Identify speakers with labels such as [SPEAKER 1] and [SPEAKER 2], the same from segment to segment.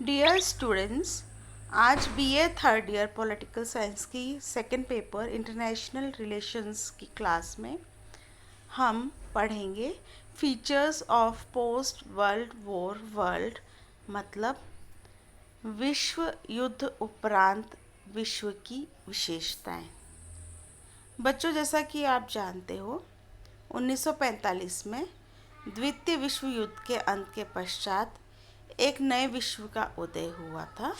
[SPEAKER 1] Dear students, आज BA third year political science की second paper international relations की class में हम पढ़ेंगे features of post world war world, मतलब विश्व युद्ध उपरांत विश्व की विशेषताएं। बच्चों, जैसा कि आप जानते हो, 1945 में द्वितीय विश्व युद्ध के अंत के पश्चात एक नए विश्व का उदय हुआ था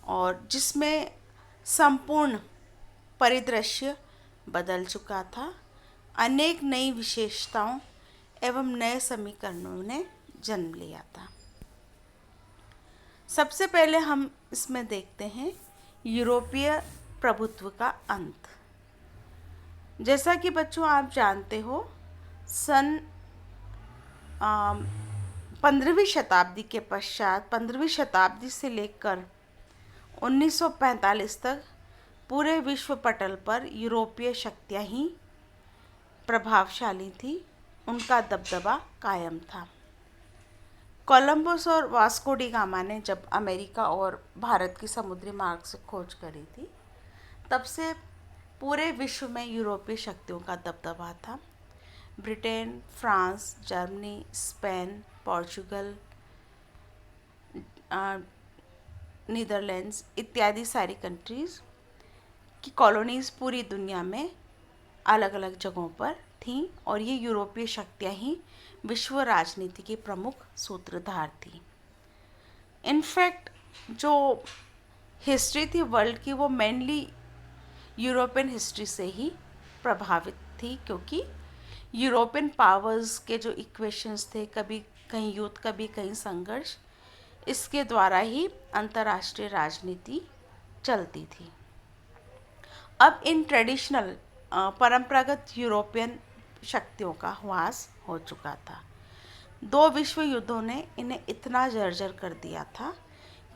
[SPEAKER 1] और जिसमें संपूर्ण परिदृश्य बदल चुका था। अनेक नई विशेषताओं एवं नए समीकरणों ने जन्म लिया था। सबसे पहले हम इसमें देखते हैं यूरोपीय प्रभुत्व का अंत। जैसा कि बच्चों आप जानते हो, सन 15वीं शताब्दी के पश्चात 15वीं शताब्दी से लेकर 1945 तक पूरे विश्व पटल पर यूरोपीय शक्तियाँ ही प्रभावशाली थी, उनका दबदबा कायम था। कोलंबस और वास्को डी गामा ने जब अमेरिका और भारत की समुद्री मार्ग से खोज करी थी, तब से पूरे विश्व में यूरोपीय शक्तियों का दबदबा था। Britain, France, Germany, Spain, Portugal, Netherlands इत्यादि सारी कंट्रीज़ की कॉलोनीज़ पूरी दुनिया में अलग अलग जगहों पर थीं और ये यूरोपीय शक्तियाँ ही विश्व राजनीति की प्रमुख सूत्रधार थी। इनफैक्ट जो हिस्ट्री थी वर्ल्ड की, वो मेनली यूरोपियन हिस्ट्री से ही प्रभावित थी, क्योंकि यूरोपियन पावर्स के जो इक्वेशंस थे, कभी कहीं युद्ध कभी कहीं संघर्ष, इसके द्वारा ही अंतर्राष्ट्रीय राजनीति चलती थी। अब इन ट्रेडिशनल परंपरागत यूरोपियन शक्तियों का ह्रास हो चुका था। दो विश्व युद्धों ने इन्हें इतना जर्जर कर दिया था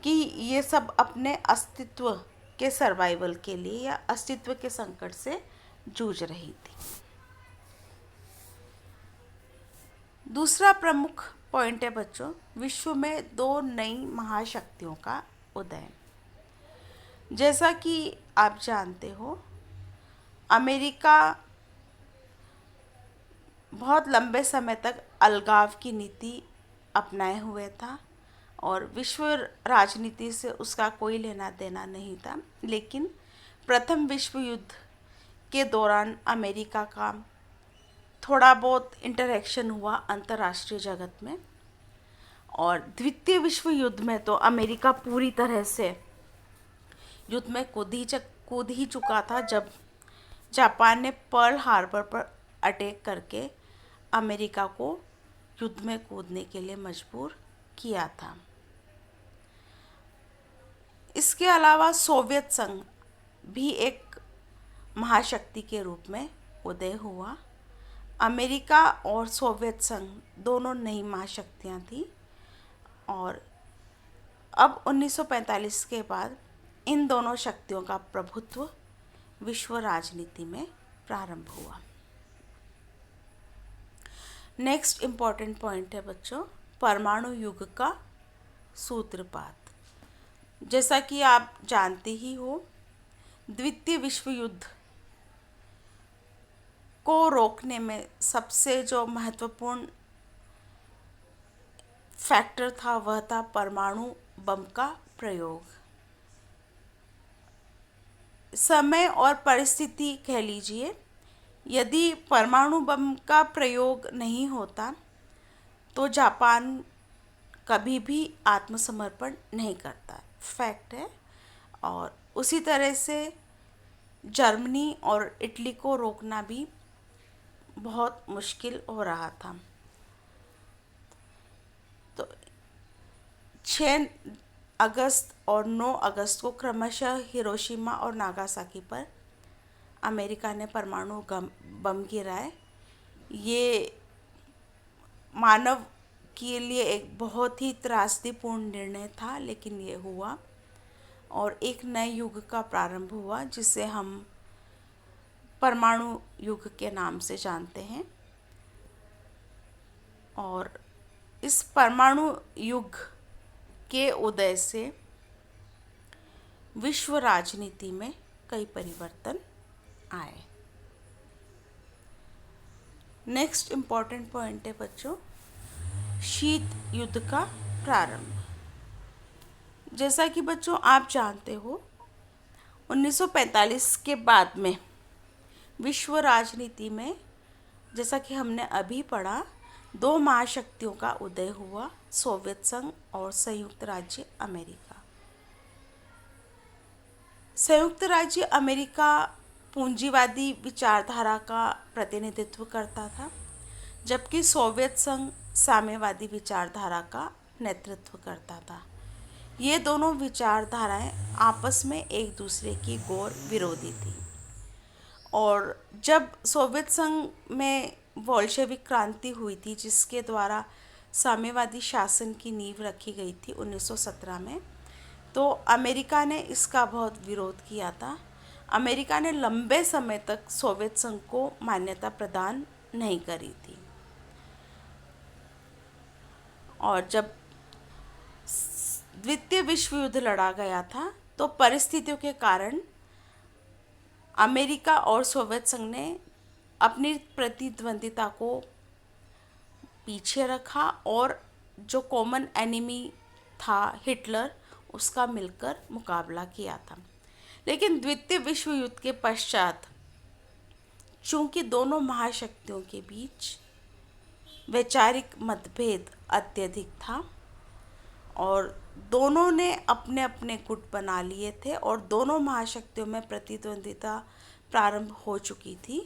[SPEAKER 1] कि ये सब अपने अस्तित्व के सर्वाइवल के लिए या अस्तित्व के संकट से जूझ रही थी। दूसरा प्रमुख पॉइंट है बच्चों, विश्व में दो नई महाशक्तियों का उदय। जैसा कि आप जानते हो, अमेरिका बहुत लंबे समय तक अलगाव की नीति अपनाए हुए था और विश्व राजनीति से उसका कोई लेना देना नहीं था। लेकिन प्रथम विश्व युद्ध के दौरान अमेरिका का थोड़ा बहुत इंटरेक्शन हुआ अंतर्राष्ट्रीय जगत में, और द्वितीय विश्व युद्ध में तो अमेरिका पूरी तरह से युद्ध में कूद ही चुका था, जब जापान ने पर्ल हार्बर पर अटैक करके अमेरिका को युद्ध में कूदने के लिए मजबूर किया था। इसके अलावा सोवियत संघ भी एक महाशक्ति के रूप में उदय हुआ। अमेरिका और सोवियत संघ दोनों नई महाशक्तियाँ थी और अब 1945 के बाद इन दोनों शक्तियों का प्रभुत्व विश्व राजनीति में प्रारंभ हुआ। नेक्स्ट इम्पॉर्टेंट पॉइंट है बच्चों, परमाणु युग का सूत्रपात। जैसा कि आप जानते ही हो, द्वितीय विश्व युद्ध को रोकने में सबसे जो महत्वपूर्ण फैक्टर था वह था परमाणु बम का प्रयोग। समय और परिस्थिति कह लीजिए, यदि परमाणु बम का प्रयोग नहीं होता तो जापान कभी भी आत्मसमर्पण नहीं करता, फैक्ट है। और उसी तरह से जर्मनी और इटली को रोकना भी बहुत मुश्किल हो रहा था। तो 6 अगस्त और 9 अगस्त को क्रमशः हिरोशिमा और नागासाकी पर अमेरिका ने परमाणु बम गिराए। ये मानव के लिए एक बहुत ही त्रासदीपूर्ण निर्णय था, लेकिन ये हुआ और एक नए युग का प्रारंभ हुआ, जिसे हम परमाणु युग के नाम से जानते हैं। और इस परमाणु युग के उदय से विश्व राजनीति में कई परिवर्तन आए। नेक्स्ट इम्पॉर्टेंट पॉइंट है बच्चों, शीत युद्ध का प्रारंभ। जैसा कि बच्चों आप जानते हो, 1945 के बाद में विश्व राजनीति में, जैसा कि हमने अभी पढ़ा, दो महाशक्तियों का उदय हुआ, सोवियत संघ और संयुक्त राज्य अमेरिका। संयुक्त राज्य अमेरिका पूंजीवादी विचारधारा का प्रतिनिधित्व करता था, जबकि सोवियत संघ साम्यवादी विचारधारा का नेतृत्व करता था। ये दोनों विचारधाराएं आपस में एक दूसरे की घोर विरोधी थी। और जब सोवियत संघ में बोल्शेविक क्रांति हुई थी, जिसके द्वारा साम्यवादी शासन की नींव रखी गई थी 1917 में, तो अमेरिका ने इसका बहुत विरोध किया था। अमेरिका ने लंबे समय तक सोवियत संघ को मान्यता प्रदान नहीं करी थी। और जब द्वितीय विश्व युद्ध लड़ा गया था, तो परिस्थितियों के कारण अमेरिका और सोवियत संघ ने अपनी प्रतिद्वंदिता को पीछे रखा और जो कॉमन एनिमी था हिटलर, उसका मिलकर मुकाबला किया था। लेकिन द्वितीय विश्व युद्ध के पश्चात चूंकि दोनों महाशक्तियों के बीच वैचारिक मतभेद अत्यधिक था और दोनों ने अपने अपने गुट बना लिए थे और दोनों महाशक्तियों में प्रतिद्वंदिता प्रारंभ हो चुकी थी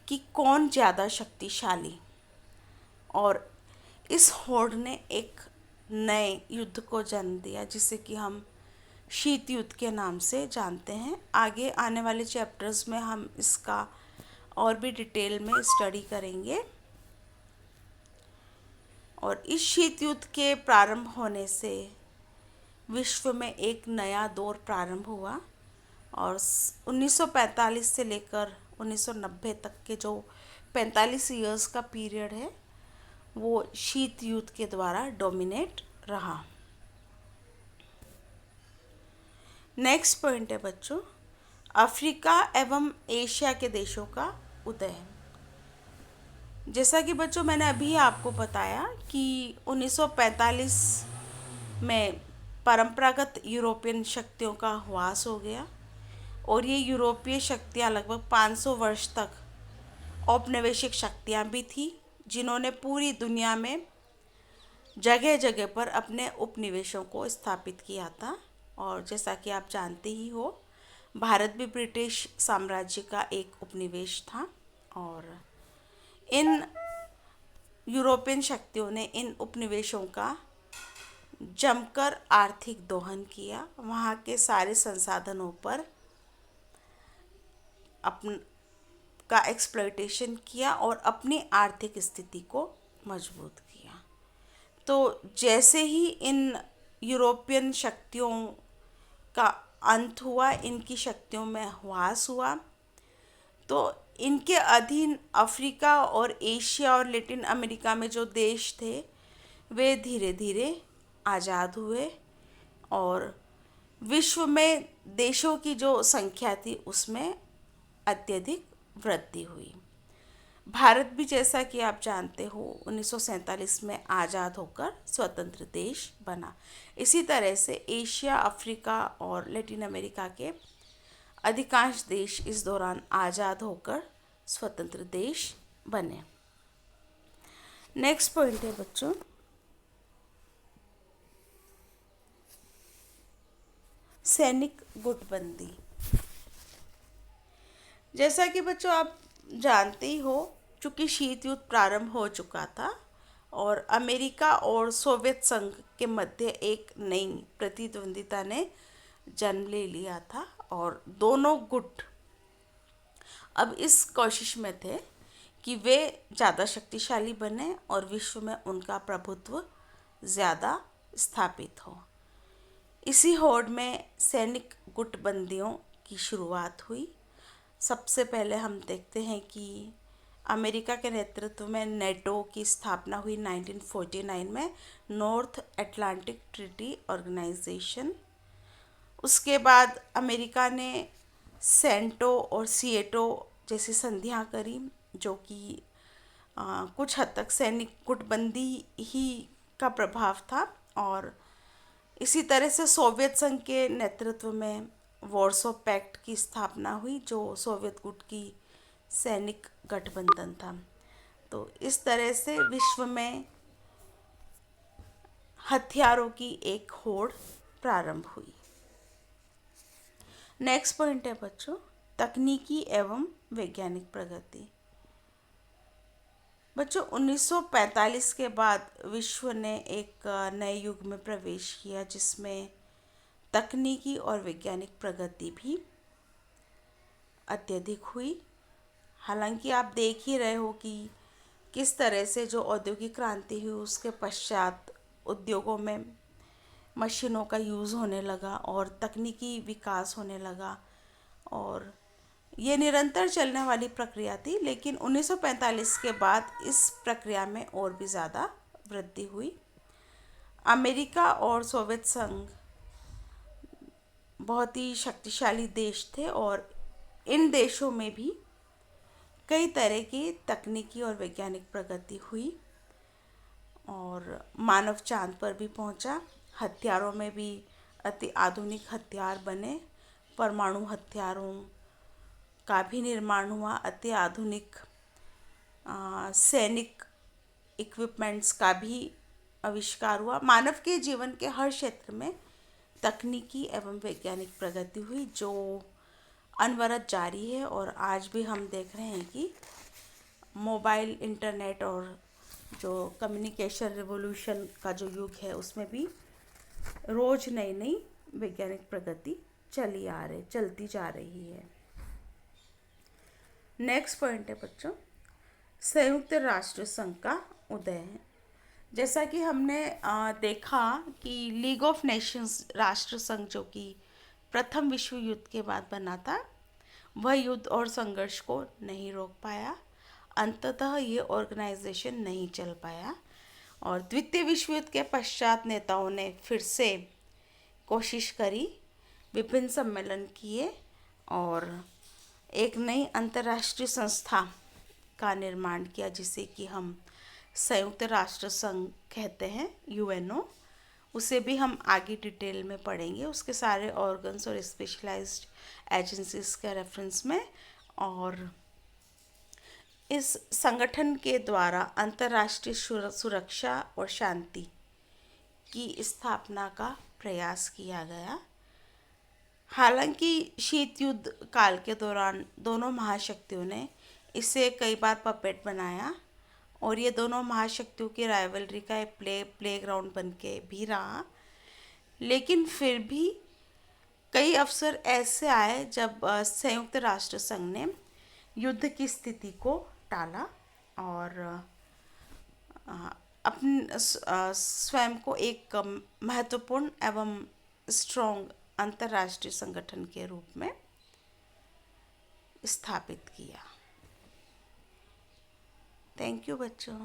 [SPEAKER 1] कि कौन ज़्यादा शक्तिशाली, और इस होड़ ने एक नए युद्ध को जन्म दिया, जिसे कि हम शीत युद्ध के नाम से जानते हैं। आगे आने वाले चैप्टर्स में हम इसका और भी डिटेल में स्टडी करेंगे। और इस शीत युद्ध के प्रारंभ होने से विश्व में एक नया दौर प्रारंभ हुआ और 1945 से लेकर 1990 तक के जो 45 इयर्स का पीरियड है, वो शीत युद्ध के द्वारा डोमिनेट रहा। नेक्स्ट पॉइंट है बच्चों, अफ्रीका एवं एशिया के देशों का उदय। जैसा कि बच्चों मैंने अभी आपको बताया कि 1945 में परंपरागत यूरोपियन शक्तियों का ह्रास हो गया और ये यूरोपीय शक्तियाँ लगभग 500 वर्ष तक औपनिवेशिक शक्तियाँ भी थी, जिन्होंने पूरी दुनिया में जगह जगह पर अपने उपनिवेशों को स्थापित किया था। और जैसा कि आप जानते ही हो, भारत भी ब्रिटिश साम्राज्य का एक उपनिवेश था और इन यूरोपियन शक्तियों ने इन उपनिवेशों का जमकर आर्थिक दोहन किया, वहाँ के सारे संसाधनों पर का एक्सप्लॉयटेशन किया और अपनी आर्थिक स्थिति को मजबूत किया। तो जैसे ही इन यूरोपियन शक्तियों का अंत हुआ, इनकी शक्तियों में ह्रास हुआ, तो इनके अधीन अफ्रीका और एशिया और लैटिन अमेरिका में जो देश थे, वे धीरे धीरे आज़ाद हुए और विश्व में देशों की जो संख्या थी उसमें अत्यधिक वृद्धि हुई। भारत भी, जैसा कि आप जानते हो, 1947 में आज़ाद होकर स्वतंत्र देश बना। इसी तरह से एशिया, अफ्रीका और लैटिन अमेरिका के अधिकांश देश इस दौरान आज़ाद होकर स्वतंत्र देश बने। नेक्स्ट पॉइंट है बच्चों, सैनिक गुटबंदी। जैसा कि बच्चों आप जानते ही हो, चूँकि शीत युद्ध प्रारंभ हो चुका था और अमेरिका और सोवियत संघ के मध्य एक नई प्रतिद्वंदिता ने जन्म ले लिया था और दोनों गुट अब इस कोशिश में थे कि वे ज़्यादा शक्तिशाली बने और विश्व में उनका प्रभुत्व ज़्यादा स्थापित हो। इसी होड़ में सैनिक गुटबंदियों की शुरुआत हुई। सबसे पहले हम देखते हैं कि अमेरिका के नेतृत्व में नेटो की स्थापना हुई 1949 में, नॉर्थ अटलांटिक ट्रीटी ऑर्गेनाइजेशन। उसके बाद अमेरिका ने सेंटो और सिएटो जैसी संधियां करी, जो कि कुछ हद तक सैनिक गुटबंदी ही का प्रभाव था। और इसी तरह से सोवियत संघ के नेतृत्व में वॉर्सो पैक्ट की स्थापना हुई, जो सोवियत गुट की सैनिक गठबंधन था। तो इस तरह से विश्व में हथियारों की एक होड़ प्रारंभ हुई। नेक्स्ट पॉइंट है बच्चों, तकनीकी एवं वैज्ञानिक प्रगति। बच्चों 1945 के बाद विश्व ने एक नए युग में प्रवेश किया, जिसमें तकनीकी और वैज्ञानिक प्रगति भी अत्यधिक हुई। हालांकि आप देख ही रहे हो कि किस तरह से जो औद्योगिक क्रांति हुई उसके पश्चात उद्योगों में मशीनों का यूज़ होने लगा और तकनीकी विकास होने लगा, और ये निरंतर चलने वाली प्रक्रिया थी। लेकिन 1945 के बाद इस प्रक्रिया में और भी ज़्यादा वृद्धि हुई। अमेरिका और सोवियत संघ बहुत ही शक्तिशाली देश थे, और इन देशों में भी कई तरह की तकनीकी और वैज्ञानिक प्रगति हुई, और मानव चांद पर भी पहुंचा। हथियारों में भी अति आधुनिक हथियार बने, परमाणु हथियारों का भी निर्माण हुआ, अति आधुनिक सैनिक इक्विपमेंट्स का भी आविष्कार हुआ। मानव के जीवन के हर क्षेत्र में तकनीकी एवं वैज्ञानिक प्रगति हुई, जो अनवरत जारी है। और आज भी हम देख रहे हैं कि मोबाइल, इंटरनेट और जो कम्युनिकेशन रिवॉल्यूशन का जो युग है, उसमें भी रोज नई नई वैज्ञानिक प्रगति चलती जा रही है। नेक्स्ट पॉइंट है बच्चों, संयुक्त राष्ट्र संघ का उदय है। जैसा कि हमने देखा कि लीग ऑफ नेशंस राष्ट्र संघ, जो कि प्रथम विश्व युद्ध के बाद बना था, वह युद्ध और संघर्ष को नहीं रोक पाया। अंततः ये ऑर्गेनाइजेशन नहीं चल पाया, और द्वितीय विश्व युद्ध के पश्चात नेताओं ने फिर से कोशिश करी, विभिन्न सम्मेलन किए और एक नई अंतर्राष्ट्रीय संस्था का निर्माण किया, जिसे कि हम संयुक्त राष्ट्र संघ कहते हैं, यूएनओ। उसे भी हम आगे डिटेल में पढ़ेंगे, उसके सारे ऑर्गन्स और स्पेशलाइज्ड एजेंसीज के रेफरेंस में। और इस संगठन के द्वारा अंतर्राष्ट्रीय सुरक्षा और शांति की स्थापना का प्रयास किया गया। हालांकि शीत युद्ध काल के दौरान दोनों महाशक्तियों ने इसे कई बार पपेट बनाया, और ये दोनों महाशक्तियों की राइवलरी का एक प्लेग्राउंड बन के भी रहा। लेकिन फिर भी कई अवसर ऐसे आए जब संयुक्त राष्ट्र संघ ने युद्ध की स्थिति को टाला और अपने स्वयं को एक महत्वपूर्ण एवं स्ट्रॉन्ग अंतर्राष्ट्रीय संगठन के रूप में स्थापित किया। थैंक यू बच्चों।